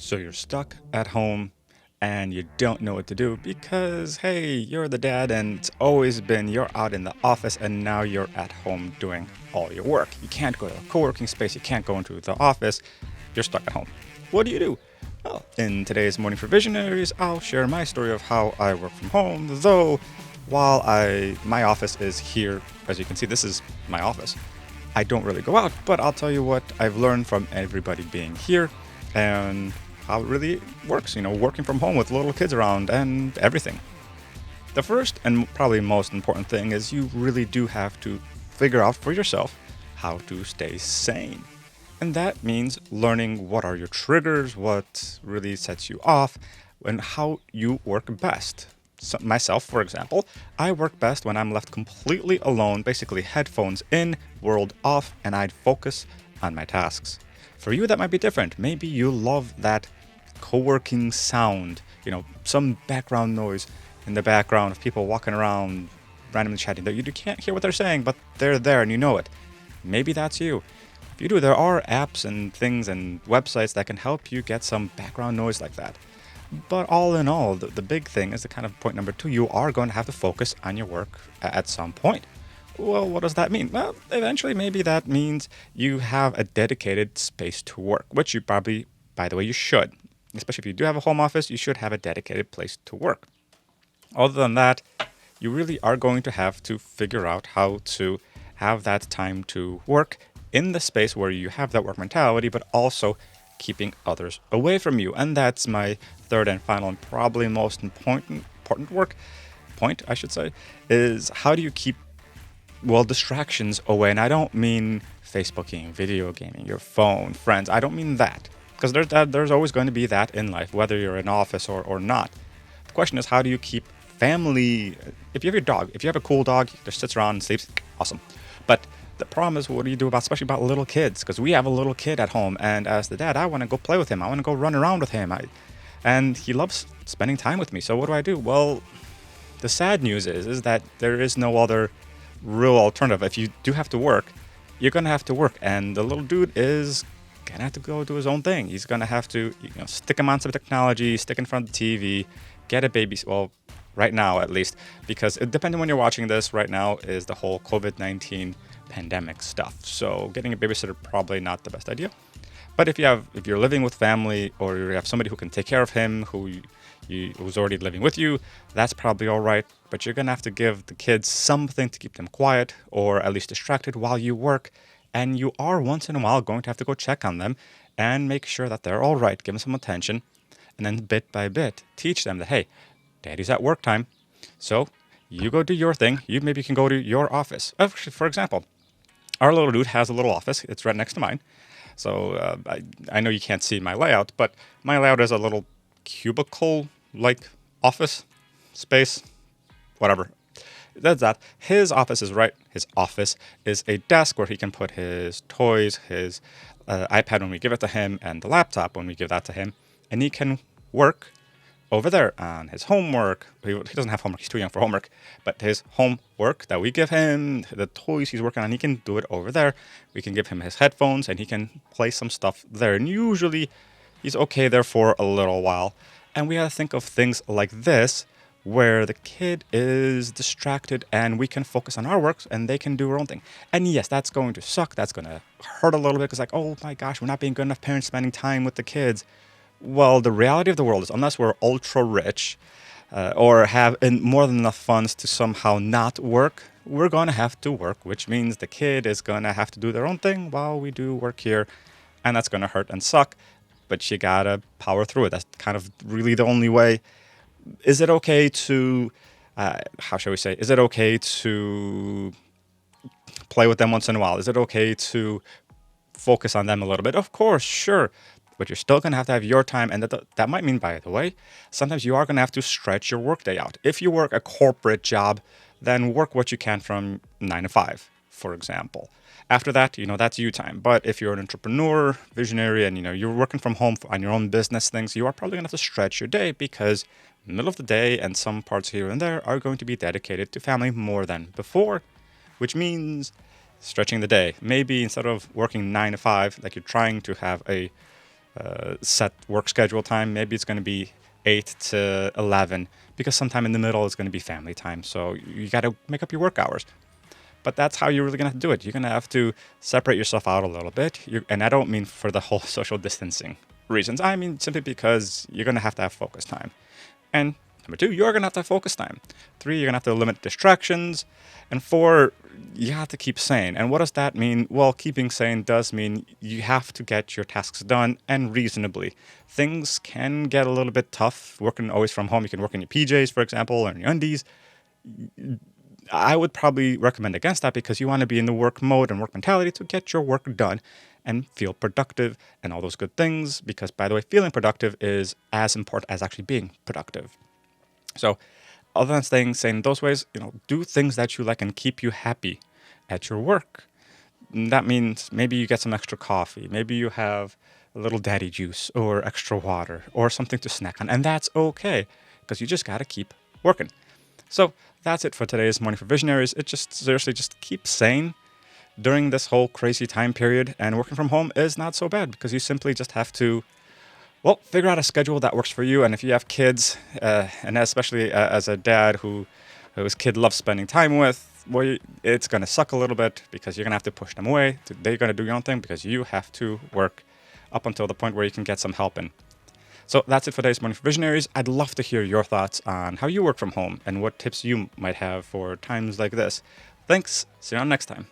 So you're stuck at home and you don't know what to do because, hey, you're the dad and it's always been you're out in the office and now you're at home doing all your work. You can't go to a co working space, you can't go into the office, you're stuck at home. What do? Well, in today's Morning for Visionaries, I'll share my story of how I work from home, though while my office is here, as you can see, this is my office. I don't really go out, but I'll tell you what I've learned from everybody being here and how it really works, working from home with little kids around and everything. The first and probably most important thing is you really do have to figure out for yourself how to stay sane. And that means learning what are your triggers, what really sets you off, and how you work best. So myself, for example, I work best when I'm left completely alone, basically headphones in, world off, and I'd focus on my tasks. For you, that might be different. Maybe you love that co-working sound, some background noise in the background of people walking around, randomly chatting. You can't hear what they're saying, but they're there and you know it. Maybe that's you. If you do, there are apps and things and websites that can help you get some background noise like that. But all in all, the big thing is the kind of point number two, you are going to have to focus on your work at some point. Well, what does that mean? Well, eventually, maybe that means you have a dedicated space to work, which you probably, by the way, you should. Especially if you do have a home office, you should have a dedicated place to work. Other than that, you really are going to have to figure out how to have that time to work in the space where you have that work mentality, but also keeping others away from you. And that's my third and final and probably most important point, I should say, is how do you keep distractions away. And I don't mean Facebooking, video gaming, your phone, friends. I don't mean that. Because there's always going to be that in life, whether you're in office or not. The question is, how do you keep family? If you have your dog, if you have a cool dog, just sits around and sleeps, awesome. But the problem is, what do you do especially about little kids? Because we have a little kid at home, and as the dad, I want to go play with him. I want to go run around with him. And he loves spending time with me. So what do? Well, the sad news is that there is no other real alternative. If you do have to work, you're going to have to work. And the little dude is going to have to go do his own thing. He's going to have to stick him on some technology, stick in front of the TV, get a baby. Well, right now at least, because depending when you're watching this, right now is the whole COVID-19 pandemic stuff. So getting a babysitter probably not the best idea. But if you're living with family or you have somebody who can take care of him, who's already living with you, that's probably all right. But you're going to have to give the kids something to keep them quiet or at least distracted while you work. And you are once in a while going to have to go check on them and make sure that they're all right, give them some attention, and then bit by bit teach them that, hey, daddy's at work time. So you go do your thing. You maybe can go to your office. For example, our little dude has a little office. It's right next to mine. So I know you can't see my layout, but my layout is a little cubicle-like office space, whatever. That's that. His office is right. His office is a desk where he can put his toys, his iPad when we give it to him, and the laptop when we give that to him. And he can work over there on his homework. He doesn't have homework. He's too young for homework. But his homework that we give him, the toys he's working on, he can do it over there. We can give him his headphones and he can play some stuff there. And usually he's okay there for a little while. And we got to think of things like this where the kid is distracted and we can focus on our work and they can do their own thing. And yes, that's going to suck. That's going to hurt a little bit because oh my gosh, we're not being good enough parents spending time with the kids. Well, the reality of the world is unless we're ultra rich or have more than enough funds to somehow not work, we're going to have to work, which means the kid is going to have to do their own thing while we do work here. And that's going to hurt and suck, but you got to power through it. That's kind of really the only way. Is it okay to, how shall we say, is it okay to play with them once in a while? Is it okay to focus on them a little bit? Of course, sure. But you're still going to have your time. And that might mean, by the way, sometimes you are going to have to stretch your workday out. If you work a corporate job, then work what you can from 9 to 5, for example. After that, that's you time. But if you're an entrepreneur, visionary, and you're working from home on your own business things, you are probably going to have to stretch your day because middle of the day and some parts here and there are going to be dedicated to family more than before, which means stretching the day. Maybe instead of working 9 to 5, like you're trying to have a set work schedule time. Maybe it's going to be 8 to 11 because sometime in the middle is going to be family time. So you got to make up your work hours. But that's how you're really going to have to do it. You're going to have to separate yourself out a little bit. And I don't mean for the whole social distancing reasons. I mean simply because you're going to have focus time. And number 2, you're going to have focus time. 3, you're going to have to limit distractions. And 4, you have to keep sane. And what does that mean? Well, keeping sane does mean you have to get your tasks done and reasonably. Things can get a little bit tough working always from home. You can work in your PJs, for example, or in your undies. I would probably recommend against that because you want to be in the work mode and work mentality to get your work done and feel productive and all those good things. Because, by the way, feeling productive is as important as actually being productive. So, other than staying sane in those ways, do things that you like and keep you happy at your work. And that means maybe you get some extra coffee. Maybe you have a little daddy juice or extra water or something to snack on. And that's okay because you just got to keep working. So that's it for today's Morning for Visionaries. It just seriously just keep sane during this whole crazy time period. And working from home is not so bad because you simply just have to, figure out a schedule that works for you. And if you have kids, and especially as a dad whose kid loves spending time with, it's going to suck a little bit because you're going to have to push them away. They're going to do your own thing because you have to work up until the point where you can get some help in. So that's it for today's Morning for Visionaries. I'd love to hear your thoughts on how you work from home and what tips you might have for times like this. Thanks. See you on next time.